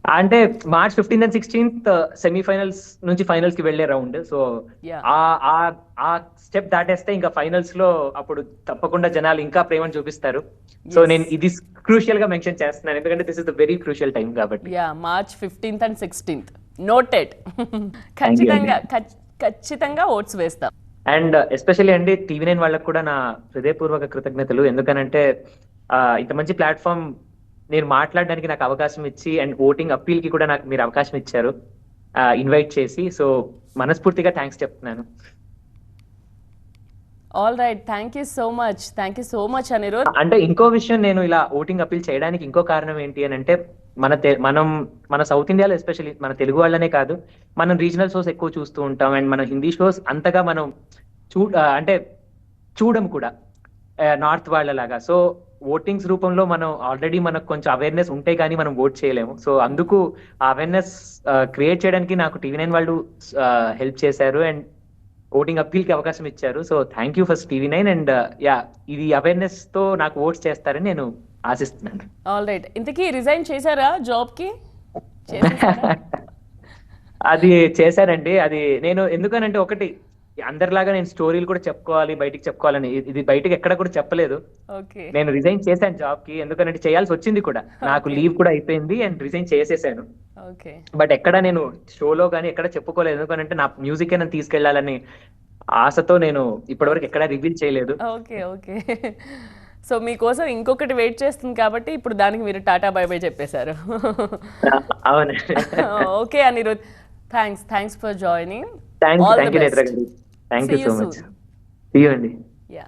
అంటే March 15th and 16th semifinals నుంచి finals కి వెళ్లే రౌండ్. So yeah. ఆ ఆ ఆ స్టెప్ దాటేస్తే ఇంకా ఫైనల్స్ లో అప్పుడు తప్పకుండా జనాలు ఇంకా ప్రేమను చూపిస్తారు. So yes. నేను ఇది క్రూషియల్ గా మెన్షన్ చేస్తున్నాను, ఎందుకంటే this is the very crucial time కాబట్టి. Yeah, March 15th and 16th noted. Thank you అండి. ఖచ్చితంగా ఖచ్చితంగా ఓట్స్ వేస్తాం. అండ్ ఎస్పెషల్లీ అండి టీవీ9 వాళ్ళకు కూడా నా హృదయపూర్వక కృతజ్ఞతలు. ఎందుకనంటే ఇంత మంచి ప్లాట్ఫామ్ నేను మాట్లాడడానికి నాకు అవకాశం ఇచ్చి, అండ్ ఓటింగ్ అప్పీల్ కి కూడా నాకు మీరు అవకాశం ఇచ్చారు ఇన్వైట్ చేసి. సో మనస్ఫూర్తిగా థ్యాంక్స్ చెప్తున్నాను. All right, thank you so much Anirudh. అంటే ఇంకో విషయం, నేను ఇలా ఓటింగ్ అప్పీల్ చేయడానికి ఇంకో కారణం ఏంటి అని అంటే, మనం మన సౌత్ ఇండియాలో ఎస్పెషల్లీ మన తెలుగు వాళ్ళనే కాదు, మనం రీజనల్ షోస్ ఎక్కువ చూస్తూ ఉంటాం. అండ్ మన హిందీ షోస్ అంతగా మనం అంటే చూడము కూడా నార్త్ వాళ్ళలాగా. సో ఓటింగ్స్ రూపంలో మనం ఆల్రెడీ మనకు కొంచెం అవేర్నెస్ ఉంటే కానీ మనం ఓట్ చేయలేము. సో అందుకు ఆ అవేర్నెస్ క్రియేట్ చేయడానికి నాకు టీవీ9 వాళ్ళు హెల్ప్ చేశారు, అండ్ ఓటింగ్ అప్పీల్ కి అవకాశం ఇచ్చారు. So thank you first TV9. And yeah, ఇది అవేర్నెస్ తో నాకు ఓట్స్ చేస్తారని నేను ఆశిస్తున్నాను. ఆల్ రైట్, ఇంతకీ రిజైన్ చేశారా జాబ్కి? చేసేసారా? అది చేశానండి. అది నేను ఎందుకనంటే, ఒకటి అందరిలాగా నేను స్టోరీలు కూడా చెప్పుకోవాలి, బయటికి చెప్పుకోవాలని ఇది బయటికి ఎక్కడ కూడా చెప్పలేదు. ఓకే. నేను రిజైన్ చేశాను జాబ్ కి, ఎందుకంటే చేయాల్సి వచ్చింది కూడా. నాకు Okay. లీవ్ కూడా అయిపోయింది అండ్ రిజైన్ చేసేసాను. ఓకే. బట్ ఎక్కడ నేను షోలో గానీ ఎక్కడ చెప్పుకోలేదు, ఎందుకంటే నా మ్యూజిక్ నన్ను తీసుకెళ్లాలని ఆశతో నేను ఇప్పటివరకు ఎక్కడ రివీల్ చేయలేదు. ఓకే. ఓకే. సో మీకోసం ఇంకొకటి వెయిట్ చేస్తుంది కాబట్టి ఇప్పుడు దానికి మీరు టాటా బై బై చెప్పేశారు. అవును. Okay Anirudh, thanks for joining. Thank all the you Netra best. గారు. Thank you See so you much. soon. See you అండి. Yeah.